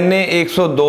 NA 102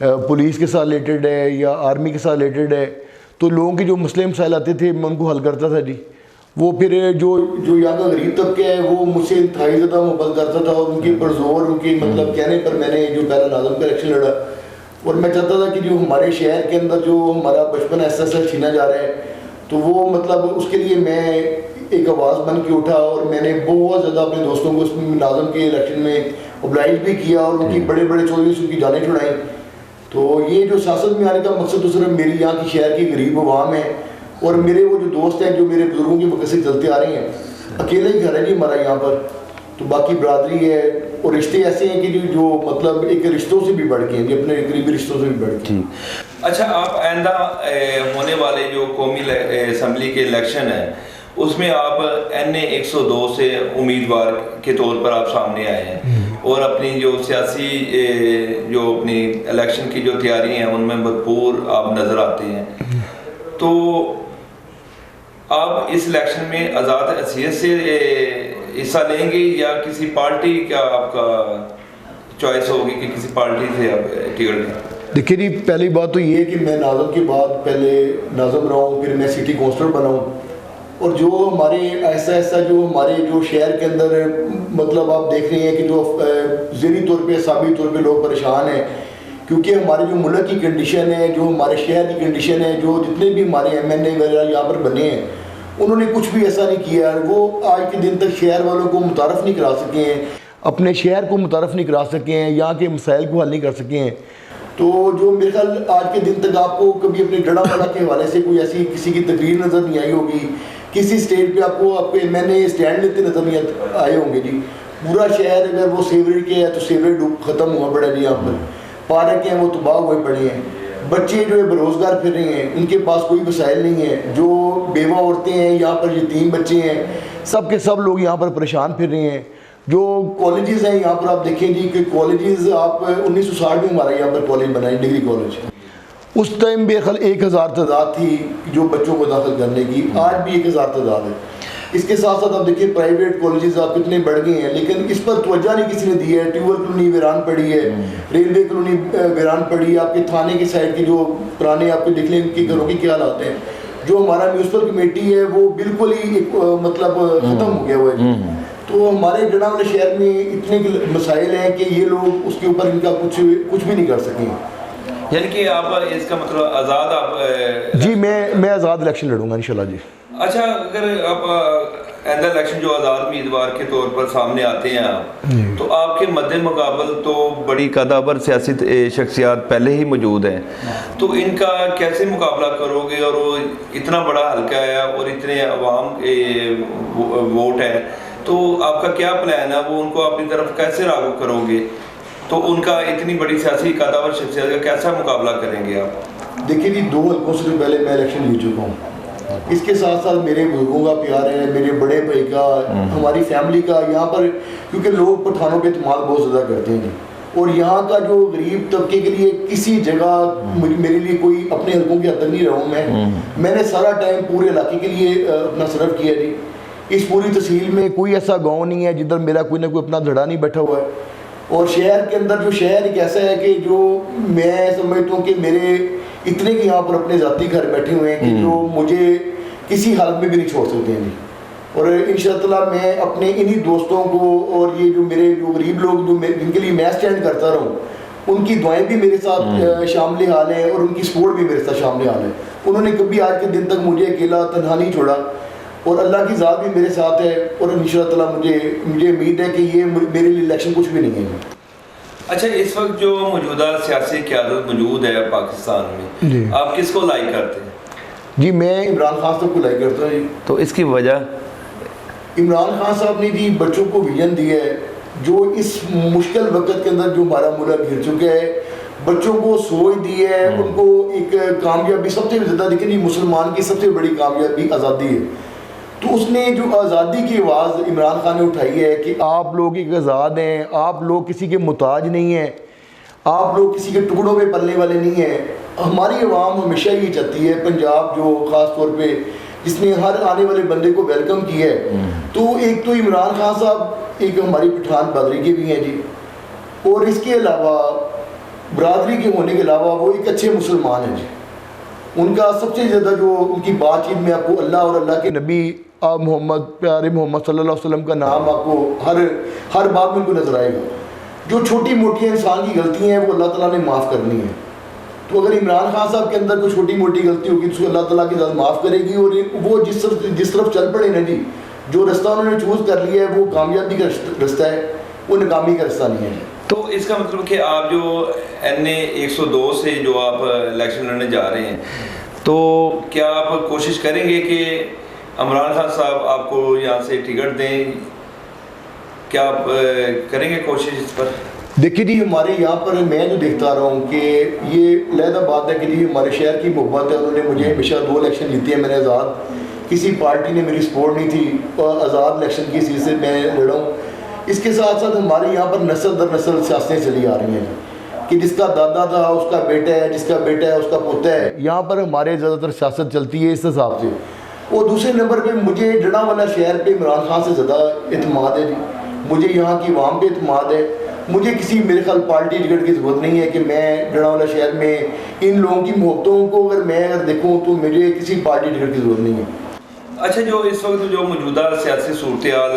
police کے ساتھ related ہے یا آرمی کے ساتھ ریلیٹڈ ہے، تو لوگوں کے جو مسئلے مسائل آتے تھے میں ان کو حل کرتا تھا جی. وہ پھر جو یہاں کا غریب طبقہ ہے وہ مجھ سے انتہائی زیادہ محبت کرتا تھا، اور ان کے پرزور ان کے مطلب کہنے پر میں نے جو پہلا ناظم کا الیکشن لڑا. اور میں چاہتا تھا کہ جو ہمارے شہر کے اندر جو ہمارا بچپن ایسا ایسا چھینا جا رہا ہے، تو وہ مطلب اس کے لیے میں ایک آواز بن کے اٹھا، اور میں نے بہت زیادہ اپنے دوستوں کو اس ناظم کے الیکشن میں اوبلائز بھی کیا، اور ان کی بڑے بڑے چودھری سے ان کی جانیں چھڑائیں. تو یہ جو سیاست میں آنے کا مقصد تو صرف میری یہاں کی شہر کی غریب عوام ہے، اور میرے وہ جو دوست ہیں جو میرے بزرگوں کے وقت سے چلتے آ رہے ہیں. اکیلا ہی گھر ہے جی ہمارا یہاں پر، تو باقی برادری ہے، اور رشتے ایسے ہیں کہ جو مطلب ایک رشتوں سے بھی بڑھ کے ہیں، اپنے قریبی رشتوں سے بھی بڑھ کے. اچھا، آپ آئندہ ہونے والے جو قومی اسمبلی کے الیکشن ہیں اس میں آپ NA-102 سے امیدوار کے طور پر آپ سامنے آئے ہیں، اور اپنی جو سیاسی جو اپنی الیکشن کی جو تیاری ہیں ان میں بھرپور آپ نظر آتے ہیں. تو آپ اس الیکشن میں آزاد حیثیت سے حصہ لیں گے یا کسی پارٹی کا آپ کا چوائس ہوگی کہ کسی پارٹی سے آپ ٹکٹ لیں؟ دیکھیے جی، پہلی بات تو یہ ہے کہ میں ناظم کے بعد پہلے ناظم رہا ہوں، پھر میں سٹی کونسلر بنا ہوں. اور جو ہمارے ایسا ایسا جو ہمارے جو شہر کے اندر مطلب آپ دیکھ رہے ہیں کہ جو ذہنی طور پہ حسابی طور پہ لوگ پریشان ہیں، کیونکہ ہمارے جو ملک کی کنڈیشن ہے، جو ہمارے شہر کی کنڈیشن ہے، جو جتنے بھی ہمارے MNA وغیرہ یہاں پر بنے ہیں انہوں نے کچھ بھی ایسا نہیں کیا. وہ آج کے دن تک شہر والوں کو متعارف نہیں کرا سکے ہیں، اپنے شہر کو متعارف نہیں کرا سکے ہیں، یہاں کے مسائل کو حل نہیں کر سکے ہیں. تو جو میرے خیال آج کے دن تک آپ کو کبھی اپنے ڈڑا والا کے حوالے سے کوئی ایسی کسی کی تقریر نظر نہیں آئی ہوگی، کسی اسٹیٹ پہ آپ کو آپ کے MNA اسٹینڈ لیتے نظر نہیں آئے ہوں گے جی. پورا شہر اگر وہ سیوریج کے ہے تو سیوریج ختم ہوا پڑا جی. یہاں پر پارک ہیں وہ تباہ ہوئے پڑے ہیں، بچے جو ہے بے روزگار پھر رہے ہیں، ان کے پاس کوئی وسائل نہیں ہے، جو بیوہ عورتیں ہیں یہاں پر یتیم بچے ہیں، سب کے سب لوگ یہاں پر پریشان پھر رہے ہیں. جو کالجز ہیں یہاں پر آپ دیکھیں جی کہ کالجز آپ 1960 میں ہمارا یہاں پر کالج بنا ہے ڈگری کالج. اس ٹائم بے خل 1000 تعداد تھی جو بچوں کو داخل کرنے کی، آج بھی 1000 تعداد ہے. اس کے ساتھ ساتھ آپ دیکھیں پرائیویٹ کالجز آپ کتنے بڑھ گئے ہیں، لیکن اس پر توجہ نہیں کسی نے دی ہے. ٹیوبل کالونی ویران پڑی ہے، ریلوے کالونی ویران پڑی ہے، آپ کے تھانے کی سائڈ کی جو پرانے آپ کے دیکھ لیں کہ گھروں کے کیا حالات ہیں. جو ہمارا میونسپل کمیٹی ہے وہ بالکل ہی مطلب ختم ہو گیا ہوا ہے. تو ہمارے جڑا والے شہر میں اتنے مسائل ہیں کہ یہ لوگ اس کے اوپر ان کا کچھ بھی نہیں کر سکیں. یعنی کہ آپ اس کا مطلب آزاد آپ جی میں آزاد الیکشن لڑوں گا انشاءاللہ جی. اچھا، اگر آپ آئندہ الیکشن جو آزاد امیدوار کے طور پر سامنے آتے ہیں آپ، تو آپ کے مد مقابل تو بڑی قدابر سیاسی شخصیات پہلے ہی موجود ہیں، تو ان کا کیسے مقابلہ کرو گے؟ اور وہ اتنا بڑا حلقہ ہے اور اتنے عوام ووٹ ہے، تو آپ کا کیا پلان ہے؟ وہ ان کو اپنی طرف کیسے راغب کرو گے؟ تو ان کا اتنی بڑی سیاسی قدابر شخصیت کا کیسا مقابلہ کریں گے آپ؟ دیکھیے جی، 2 حلقوں سے پہلے میں الیکشن جیت چکا ہوں. اس کے ساتھ ساتھ میرے بزرگوں کا پیار ہے، میرے بڑے بھائی کا، ہماری فیملی کا یہاں پر، کیونکہ لوگ پٹھانوں پہ اعتماد بہت زیادہ کرتے ہیں. اور یہاں کا جو غریب طبقے کے لیے کسی جگہ میرے لیے کوئی اپنے حلقوں کے حد تک نہیں رہا ہوں. میں نے سارا ٹائم پورے علاقے کے لیے اپنا صرف کیا جی. اس پوری تحصیل میں کوئی ایسا گاؤں نہیں ہے جدھر میرا کوئی نہ کوئی اپنا دھڑا نہیں بیٹھا ہوا ہے. اور شہر کے اندر جو شہر ایک ایسا ہے کہ جو میں سمجھتا ہوں کہ میرے اتنے کہ یہاں پر اپنے ذاتی گھر بیٹھے ہوئے ہیں کہ جو مجھے کسی حالت میں بھی نہیں چھوڑ سکتے ہیں جی. اور انشاءاللہ میں اپنے انہی دوستوں کو اور یہ جو میرے جو غریب لوگ جو جن کے لیے میں اسٹینڈ کرتا رہوں، ان کی دعائیں بھی میرے ساتھ شامل حال ہیں اور ان کی سپورٹ بھی میرے ساتھ شامل حال ہے. انہوں نے کبھی آج کے دن تک مجھے اکیلا تنہا نہیں چھوڑا، اور اللہ کی ذات بھی میرے ساتھ ہے. اور انشاءاللہ مجھے امید ہے کہ یہ میرے لیے الیکشن کچھ بھی نہیں ہے. اچھا، اس وقت جو موجودہ سیاسی قیادت موجود ہے پاکستان میں جی، آپ کس کو لائک کرتے ہیں؟ جی میں عمران خان صاحب کو لائک کرتا ہوں جی. تو اس کی وجہ؟ عمران خان صاحب نے جی بچوں کو ویژن دیا ہے، جو اس مشکل وقت کے اندر جو ہمارا ملک گر چکا ہے، بچوں کو سوچ دی ہے، ان کو ایک کامیابی سب سے زیادہ دیکھیں جی مسلمان کی سب سے بڑی کامیابی آزادی ہے. تو اس نے جو آزادی کی آواز عمران خان نے اٹھائی ہے کہ آپ لوگ ایک آزاد ہیں، آپ لوگ کسی کے محتاج نہیں ہیں، آپ لوگ کسی کے ٹکڑوں پہ پلنے والے نہیں ہیں. ہماری عوام ہمیشہ یہ چاہتی ہے، پنجاب جو خاص طور پہ جس نے ہر آنے والے بندے کو ویلکم کیا ہے. تو ایک تو عمران خان صاحب ایک ہماری پٹھان برادری کے بھی ہیں جی، اور اس کے علاوہ برادری کے ہونے کے علاوہ وہ ایک اچھے مسلمان ہیں جی. ان کا سب سے زیادہ جو ان کی بات چیت میں آپ کو اللہ اور اللہ کے نبی آپ محمد پیارے محمد صلی اللہ علیہ وسلم کا نام آپ کو ہر بات میں ان کو نظر آئے گا. جو چھوٹی موٹی انسان کی غلطی ہیں وہ اللہ تعالیٰ نے معاف کرنی ہے. تو اگر عمران خان صاحب کے اندر کوئی چھوٹی موٹی غلطی ہوگی تو اس کو اللہ تعالیٰ کی ذات معاف کرے گی, اور وہ جس طرف چل پڑے نا جی, جو رستہ انہوں نے چوز کر لیا ہے وہ کامیابی کا رستہ ہے, وہ ناکامی کا رستہ نہیں ہے. تو اس کا مطلب کہ آپ جو NA 102 سے جو آپ الیکشن لڑنے جا رہے ہیں, تو کیا آپ کوشش کریں گے کہ عمران خان صاحب آپ کو یہاں سے ٹکٹ دیں؟ کیا آپ کریں گے کوشش اس پر؟ دیکھیے جی, ہمارے یہاں پر میں جو دیکھتا رہا ہوں کہ یہ علیحدہ بات ہے کہ جی ہمارے شہر کی محبت ہے. انہوں نے مجھے ہمیشہ 2 الیکشن جیتے ہیں میں نے آزاد, کسی پارٹی نے میری سپورٹ نہیں تھی, اور آزاد الیکشن کی چیز سے میں لڑا ہوں. اس کے ساتھ ساتھ ہمارے یہاں پر نسل در نسل سیاستیں چلی آ رہی ہیں کہ جس کا دادا تھا اس کا بیٹا ہے, جس کا بیٹا ہے اس کا پوتا ہے. یہاں پر ہمارے زیادہ تر سیاست چلتی ہے اس حساب سے. اور دوسرے نمبر پہ مجھے جڑا والا شہر پہ عمران خان سے زیادہ اعتماد ہے جی. مجھے یہاں کی عوام پہ اعتماد ہے. مجھے کسی میرے خیال پارٹی ٹکٹ کی ضرورت نہیں ہے کہ میں جڑا والا شہر میں ان لوگوں کی محبتوں کو اگر دیکھوں تو مجھے کسی پارٹی ٹکٹ کی ضرورت نہیں ہے. اچھا, جو اس وقت جو موجودہ سیاسی صورتحال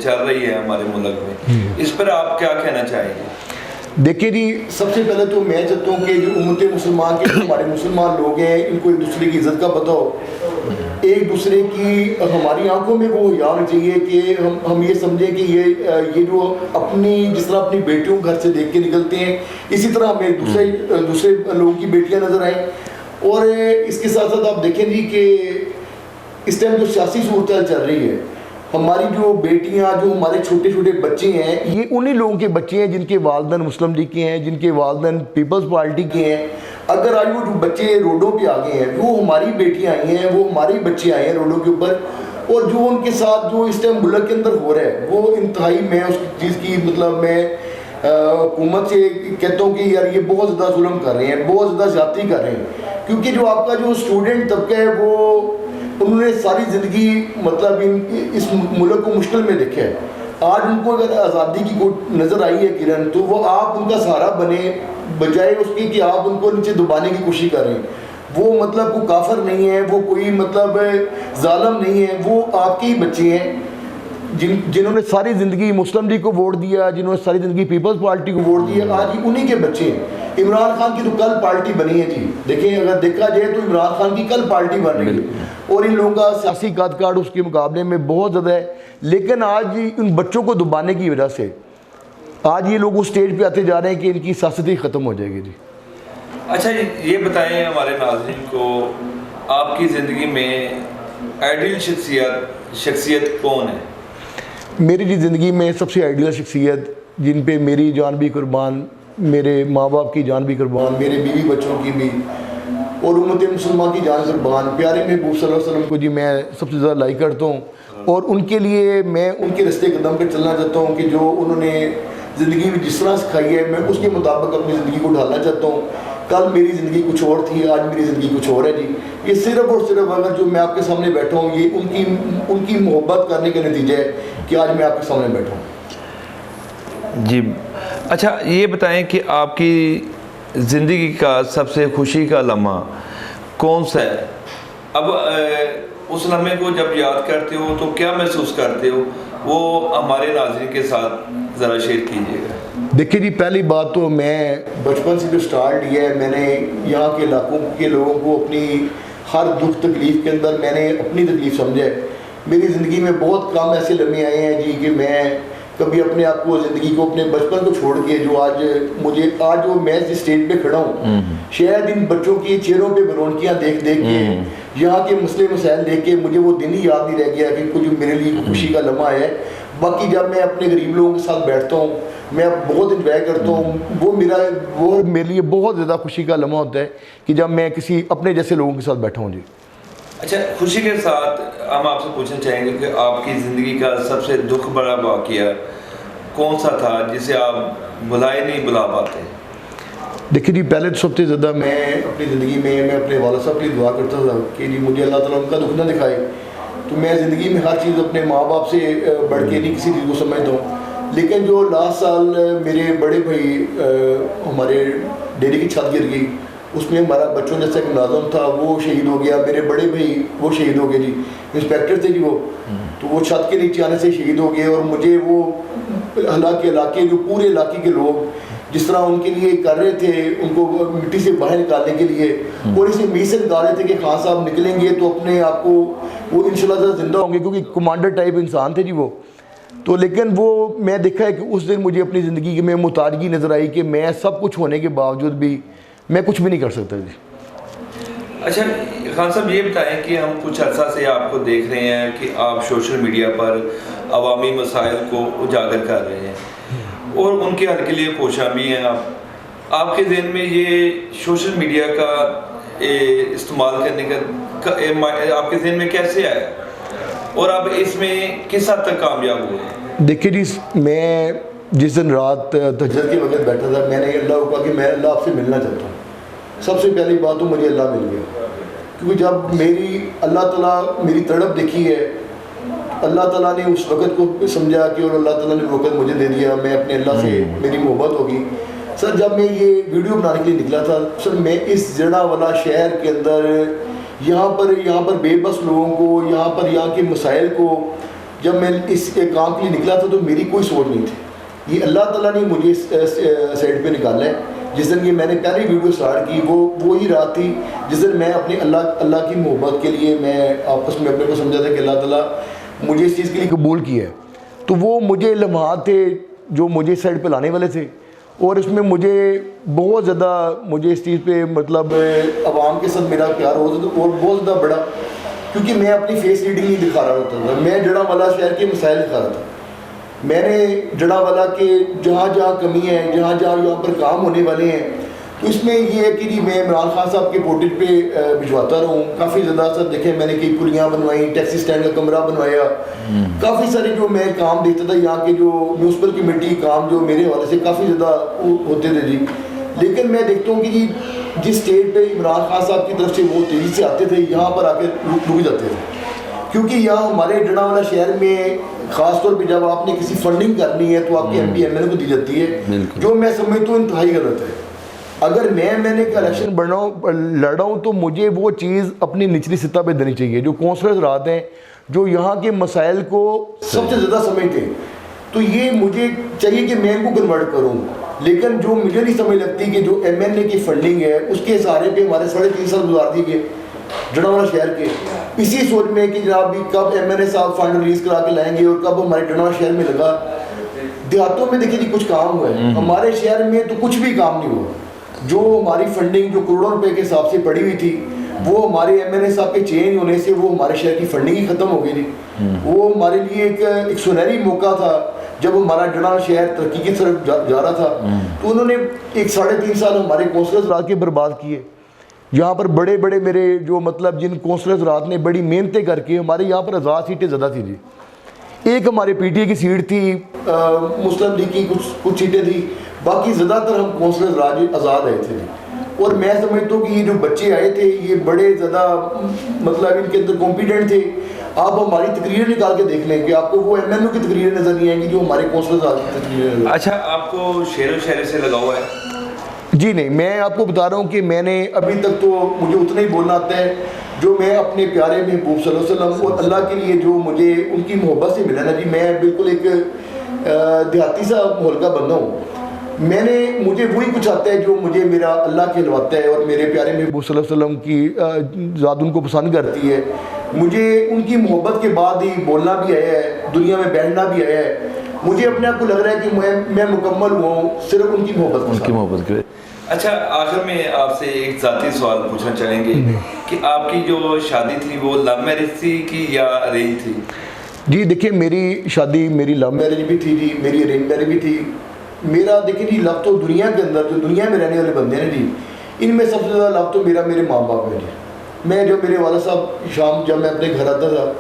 چل رہی ہے ہمارے ملک میں, اس پر آپ کیا کہنا چاہیں گے؟ دیکھیے جی, سب سے پہلے تو میں چاہتا ہوں کہ جو امت مسلمان کے ہمارے مسلمان لوگ ہیں ان کو ایک دوسرے کی عزت کا پتہ ہو, ایک دوسرے کی ہماری آنکھوں میں وہ حیا ہونا چاہیے کہ ہم یہ سمجھیں کہ یہ جو اپنی جس طرح اپنی بیٹیوں گھر سے دیکھ کے نکلتے ہیں اسی طرح ہمیں دوسرے لوگوں کی بیٹیاں نظر آئیں. اور اس کے ساتھ ساتھ آپ دیکھیں جی کہ اس ٹائم جو سیاسی صورتحال چل رہی ہے, ہماری جو بیٹیاں جو ہمارے چھوٹے چھوٹے بچے ہیں یہ انہی لوگوں کے بچے ہیں جن کے والدین مسلم لیگ کے ہیں, جن کے والدین پیپلز پارٹی کے ہیں. اگر آج وہ جو بچے روڈوں پہ آ گئے ہیں وہ ہماری بیٹیاں آئی ہیں, وہ ہمارے بچے آئے ہیں روڈوں کے اوپر, اور جو ان کے ساتھ جو اس ٹائم ملک کے اندر ہو رہا ہے وہ انتہائی, میں اس چیز کی مطلب میں حکومت سے کہتا ہوں کہ یار یہ بہت زیادہ ظلم کر رہے ہیں, بہت زیادہ زیادتی کر رہے ہیں. کیونکہ جو آپ کا جو اسٹوڈنٹ طبقہ ہے وہ انہوں نے ساری زندگی مطلب اس ملک کو مشکل میں دیکھا ہے. آج ان کو اگر آزادی کی کوئی نظر آئی ہے کرن, تو وہ آپ ان کا سہارا بنے بجائے اس کی کہ آپ ان کو نیچے دبانے کی کوشش کریں. وہ مطلب کوئی کافر نہیں ہے, وہ کوئی مطلب ظالم نہیں ہے, وہ آپ کے ہی بچے ہیں جنہوں نے ساری زندگی مسلم لیگ کو ووٹ دیا, جنہوں نے ساری زندگی پیپلز پارٹی کو ووٹ دیا, آج انہی کے بچے ہیں. عمران خان کی تو کل پارٹی بنی ہے جی, دیکھیں اگر دیکھا جائے تو عمران خان کی کل پارٹی بن رہی ہے, اور ان لوگوں کا سیاسی قد کاٹ اس کے مقابلے میں بہت زیادہ ہے. لیکن آج ان بچوں کو دبانے کی وجہ سے آج یہ لوگ اس سٹیج پہ آتے جا رہے ہیں کہ ان کی سیاست ہی ختم ہو جائے گی جی. اچھا جی, یہ بتائیں ہمارے ناظرین کو, آپ کی زندگی میں آئیڈیل شخصیت کون ہے؟ میری جی زندگی میں سب سے آئیڈیل شخصیت جن پہ میری جان بھی قربان, میرے ماں باپ کی جان بھی قربان, میرے بیوی بچوں کی بھی, اور امت مسلمان کی جان قربان, پیارے محبوب صلی اللہ علیہ وسلم کو جی میں سب سے زیادہ لائک کرتا ہوں. اور ان کے لیے میں ان کے رستے قدم پہ چلنا چاہتا ہوں کہ جو انہوں نے زندگی میں جس طرح سکھائی ہے میں اس کے مطابق اپنی زندگی کو ڈھالنا چاہتا ہوں. کل میری زندگی کچھ اور تھی, آج میری زندگی کچھ اور ہے جی. یہ صرف اور صرف اگر جو میں آپ کے سامنے بیٹھا ہوں یہ ان کی محبت کرنے کا نتیجہ ہے کہ آج میں آپ کے سامنے بیٹھا ہوں جی. اچھا, یہ بتائیں کہ آپ کی زندگی کا سب سے خوشی کا لمحہ کون سا ہے؟ اب اس لمحے کو جب یاد کرتے ہو تو کیا محسوس کرتے ہو, وہ ہمارے ناظرین کے ساتھ ذرا شیئر کیجیے گا. دیکھیے جی, پہلی بات تو میں بچپن سے جو سٹارٹ لیا ہے میں نے یہاں کے علاقوں کے لوگوں کو اپنی ہر دکھ تکلیف کے اندر میں نے اپنی تکلیف سمجھا ہے. میری زندگی میں بہت کم ایسے لمحے آئے ہیں جی کہ میں کبھی اپنے آپ کو زندگی کو اپنے بچپن کو چھوڑ کے جو آج جو میں جس اسٹیج پہ کھڑا ہوں شاید ان بچوں کی چہروں پہ برونکیاں دیکھ کے یہاں کے مسئلے مسائل دیکھ کے مجھے وہ دن ہی یاد نہیں رہ گیا کہ کچھ میرے لیے خوشی کا لمحہ ہے. باقی جب میں اپنے غریب لوگوں کے ساتھ بیٹھتا ہوں میں بہت انجوائے کرتا ہوں, وہ میرے لیے بہت زیادہ خوشی کا لمحہ ہوتا ہے کہ جب میں کسی اپنے جیسے لوگوں کے ساتھ بیٹھا ہوں جی. اچھا, خوشی کے ساتھ ہم آپ سے پوچھنا چاہیں گے کہ آپ کی زندگی کا سب سے دکھ بڑا واقعہ کون سا تھا جسے آپ بلائے نہیں بلا پاتے؟ دیکھیے جی, پہلے تو سب سے زیادہ میں اپنی زندگی میں اپنے والد صاحب کے لیے دعا کرتا تھا کہ جی مجھے اللہ تعالیٰ ان کا دکھ نہ دکھائے. تو میں زندگی میں ہر چیز اپنے ماں باپ سے بڑھ کے نہیں کسی چیز کو سمجھتا ہوں. لیکن جو لاسٹ سال میرے بڑے بھائی ہمارے ڈیری کی چھت گر گئی, اس میں ہمارا بچوں جیسا ایک ملازم تھا وہ شہید ہو گیا, میرے بڑے بھائی وہ شہید ہو گئے جی, انسپیکٹر تھے جی وہ, تو وہ چھت کے نیچے آنے سے شہید ہو گئے. اور مجھے وہ حالانکہ علاقے جو پورے علاقے کے لوگ جس طرح ان کے لیے کر رہے تھے, ان کو مٹی سے باہر نکالنے کے لیے, اور اسے امید سے نکال رہے تھے کہ خان صاحب نکلیں گے تو اپنے آپ کو وہ انشاءاللہ زندہ ہوں گے, کیونکہ کمانڈر ٹائپ انسان تھے جی وہ. تو لیکن وہ میں دیکھا ہے کہ اس دن مجھے اپنی زندگی میں متارگی نظر آئی کہ میں سب کچھ ہونے کے باوجود بھی میں کچھ بھی نہیں کر سکتا جی. اچھا خان صاحب یہ بتائیں کہ ہم کچھ عرصہ سے آپ کو دیکھ رہے ہیں کہ آپ سوشل میڈیا پر عوامی مسائل کو اجاگر کر رہے ہیں اور ان کے حل کے لیے کوشاں بھی ہیں. آپ کے ذہن میں یہ سوشل میڈیا کا استعمال کرنے کا آپ کے ذہن میں کیسے آیا اور آپ اس میں کس حد تک کامیاب ہوئے؟ دیکھیے جی, میں جس دن رات تہجد کے وقت بیٹھا تھا, میں نے اللہ کو کہا کہ میں اللہ آپ سے ملنا چاہتا ہوں. سب سے پہلی بات تو مجھے اللہ مل گیا, کیونکہ جب میری اللہ تعالیٰ میری تڑپ دیکھی ہے, اللہ تعالیٰ نے اس وقت کو سمجھا کہ اور اللہ تعالیٰ نے وقت مجھے دے دیا, میں اپنے اللہ سے میری محبت ہوگی. سر جب میں یہ ویڈیو بنانے کے لیے نکلا تھا سر, میں اس جڑا والا شہر کے اندر یہاں پر بے بس لوگوں کو, یہاں کے مسائل کو, جب میں اس کام کے لیے نکلا تھا تو میری کوئی سوچ نہیں تھی. یہ اللہ تعالیٰ نے مجھے اس سائڈ پہ نکالا ہے. جس دن یہ میں نے پہلی ویڈیو سٹارٹ کی وہی رات تھی جس دن میں اپنے اللہ کی محبت کے لیے میں آپس میں اپنے کو سمجھا تھا کہ اللہ تعالیٰ مجھے اس چیز کے لیے قبول کیا ہے. تو وہ مجھے لمحات تھے جو مجھے اس سائڈ پہ لانے والے تھے, اور اس میں مجھے بہت زیادہ مجھے اس چیز پہ مطلب عوام کے ساتھ میرا پیار ہو اور بہت زیادہ بڑا, کیونکہ میں اپنی فیس ریڈنگ نہیں دکھا رہا ہوتا تھا, میں جڑا والا شہر کے مسائل دکھا رہا تھا. میں نے جڑا والا کہ جہاں کمی ہے, جہاں یہاں پر کام ہونے والے ہیں, تو اس میں یہ ہے کہ جی میں عمران خان صاحب کے پورٹریٹ پہ بھجواتا رہوں. کافی زیادہ سر دیکھیں میں نے کئی پلیاں بنوائی, ٹیکسی اسٹینڈ کا کمرہ بنوایا, کافی سارے جو میں کام دیکھتا تھا یہاں کے جو میونسپل کمیٹی کام جو میرے حوالے سے کافی زیادہ ہوتے تھے جی. لیکن میں دیکھتا ہوں کہ جی جس اسٹیٹ پہ عمران خان صاحب کی طرف سے وہ تیزی سے آتے تھے, یہاں پر آ کے رک جاتے تھے, کیونکہ یہاں ہمارے جڑا والا شہر میں خاص طور پہ جب آپ نے کسی فنڈنگ کرنی ہے تو آپ کے M P M L A کو دی جاتی ہے, جو میں سمجھتا ہوں انتہائی غلط ہے. اگر میں نے ایک الیکشن لڑ رہا ہوں تو مجھے وہ چیز اپنی نچلی سطح پہ دینی چاہیے. جو کونسلرز رات ہیں جو یہاں کے مسائل کو سب سے زیادہ سمجھتے ہیں, تو یہ مجھے چاہیے کہ میں ان کو کنورٹ کروں. لیکن جو مجھے نہیں سمجھ لگتی کہ جو ایم ایل اے کی فنڈنگ ہے اس کے سہارے پہ ہمارے 3.5 سال گزار دیے گئے جڑا والا شہر کے, اسی سوچ میں کہ جناب بھی کب ایم ایل اے صاحب فنڈ ریلیز کرا کے لائیں گے اور کب ہمارے جڑا والا شہر میں لگا. دیہاتوں میں دیکھیں جی کچھ کام ہوا ہے, ہمارے شہر میں تو کچھ بھی کام نہیں ہوا. جو ہماری فنڈنگ جو کروڑوں روپے کے حساب سے پڑی ہوئی تھی وہ ہمارے ایم ایل اے صاحب کے چینج ہونے سے وہ ہمارے شہر کی فنڈنگ ہی ختم ہو گئی تھی. وہ ہمارے لیے ایک سنہری موقع تھا جب ہمارا جڑا شہر ترقی کی طرف جا رہا تھا, تو انہوں نے 3.5 سال ہمارے کونسلرز رات کے برباد کیے. یہاں پر بڑے بڑے میرے جو مطلب جن کونسلرز رات نے بڑی محنتیں کر کے, ہمارے یہاں پر 1000 سیٹیں زیادہ تھی جی. ایک ہمارے پی ٹی اے کی سیٹ تھی, مسلم لیگ کی کچھ سیٹیں تھی, باقی زیادہ تر ہم کونسلرز راج آزاد آئے تھے. اور میں سمجھتا ہوں کہ یہ جو بچے آئے تھے یہ بڑے زیادہ مطلب ان کے اندر کمپیٹنٹ تھے. آپ ہماری تقریر نکال کے دیکھ لیں کہ آپ کو وہ ایم ایل او کی تقریر نظر نہیں آئیں گی جو ہمارے کونسلرز کی تقریر. اچھا آپ کو شعر و شاعری سے لگا ہوا ہے؟ جی نہیں, میں آپ کو بتا رہا ہوں کہ میں نے ابھی تک تو مجھے اتنا ہی بولنا آتا ہے جو میں اپنے پیارے محبوب صلی اللہ علیہ وسلم اور اللہ کے لیے جو مجھے ان کی محبت سے ملا نا جی. میں بالکل ایک دیہاتی سا ماحول کا بندہ ہوں. مجھے وہی کچھ آتا ہے جو مجھے میرا اللہ کھلواتا ہے, اور میرے پیارے محبوب صلی اللہ علیہ وسلم کی ذات ان کو پسند کرتی ہے. مجھے ان کی محبت کے بعد ہی بولنا بھی آیا ہے, دنیا میں بیٹھنا بھی آیا ہے. مجھے اپنے آپ کو لگ رہا ہے کہ میں مکمل ہوا ہوں صرف ان کی محبت کے. اچھا آخر میں آپ سے ایک ذاتی سوال پوچھنا چاہیں گے کہ آپ کی جو شادی تھی وہ لو میرج تھی کہ یا ارینج تھی؟ جی دیکھیں میری شادی میری لو میرج بھی تھی جی, میری ارینج میرج بھی تھی. میرا دیکھیں جی لو تو دنیا کے اندر جو دنیا میں رہنے والے بندے ہیں جی, ان میں سب سے زیادہ لو تو میرے ماں باپ ہے جی. میں جب میرے والد صاحب شام جب میں اپنے گھر آتا تھا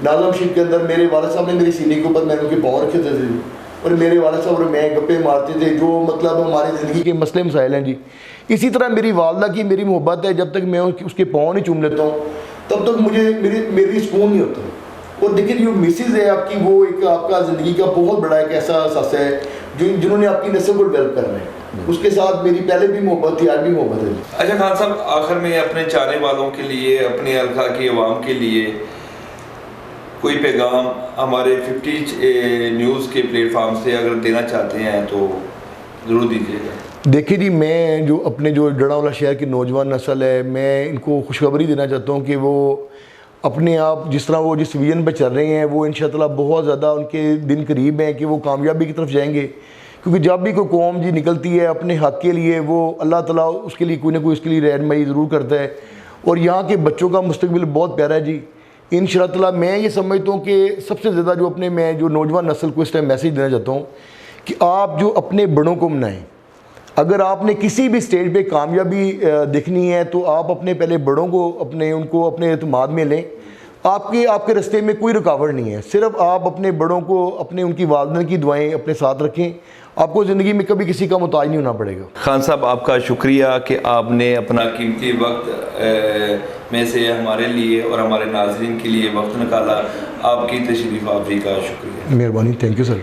ناظم شیخ کے اندر, میرے والد صاحب نے میری سینے کے اوپر میں ان کے پاؤں رکھے تھے اور میرے والد صاحب اور میں گپے مارتے تھے جو مطلب ہماری زندگی کے مسئلے مسائل ہیں جی. اسی طرح میری والدہ کی میری محبت ہے, جب تک میں اس کے پاؤں نہیں چوم لیتا ہوں تب تک مجھے میری سکون نہیں ہوتا. اور دیکھیں جو مسز ہے آپ کی، وہ ایک آپ کا زندگی کا بہت بڑا ایک ایسا سس ہے جنہوں نے آپ کی نسل کو ڈیولپ کرنا ہے. اس کے ساتھ میری پہلے بھی محبت تھی، آج بھی محبت ہے. اچھا خان صاحب، آخر میں اپنے چاہنے والوں کے لیے، اپنے حلقہ کی عوام کے لیے کوئی پیغام ہمارے 50 نیوز کے پلیٹ فارم سے اگر دینا چاہتے ہیں تو ضرور دیجیے گا. دیکھیں جی، میں جو اپنے جو ڈڑاوالا شہر کی نوجوان نسل ہے، میں ان کو خوشخبری دینا چاہتا ہوں کہ وہ اپنے آپ جس طرح وہ جس ویژن پہ چل رہے ہیں، وہ انشاءاللہ بہت زیادہ ان کے دن قریب ہیں کہ وہ کامیابی کی طرف جائیں گے. کیونکہ جب بھی کوئی قوم جی نکلتی ہے اپنے حق کے لیے، وہ اللہ تعالیٰ اس کے لیے کوئی نہ کوئی اس کے لیے رہنمائی ضرور کرتا ہے. اور یہاں کے بچوں کا مستقبل بہت پیارا ہے جی. انشاءاللہ تعالیٰ میں یہ سمجھتا ہوں کہ سب سے زیادہ جو اپنے میں جو نوجوان نسل کو اس ٹائم میسیج دینا چاہتا ہوں کہ آپ جو اپنے بڑوں کو منائیں. اگر آپ نے کسی بھی سٹیج پہ کامیابی دیکھنی ہے تو آپ اپنے پہلے بڑوں کو ان کو اپنے اعتماد میں لیں. آپ کے راستے میں کوئی رکاوٹ نہیں ہے. صرف آپ اپنے بڑوں کو، ان کی والدین کی دعائیں اپنے ساتھ رکھیں. آپ کو زندگی میں کبھی کسی کا محتاج نہیں ہونا پڑے گا. خان صاحب، آپ کا شکریہ کہ آپ نے اپنا قیمتی وقت میں سے ہمارے لیے اور ہمارے ناظرین کے لیے وقت نکالا. آپ کی تشریف آوری کا شکریہ. مہربانی، تھینک یو سر.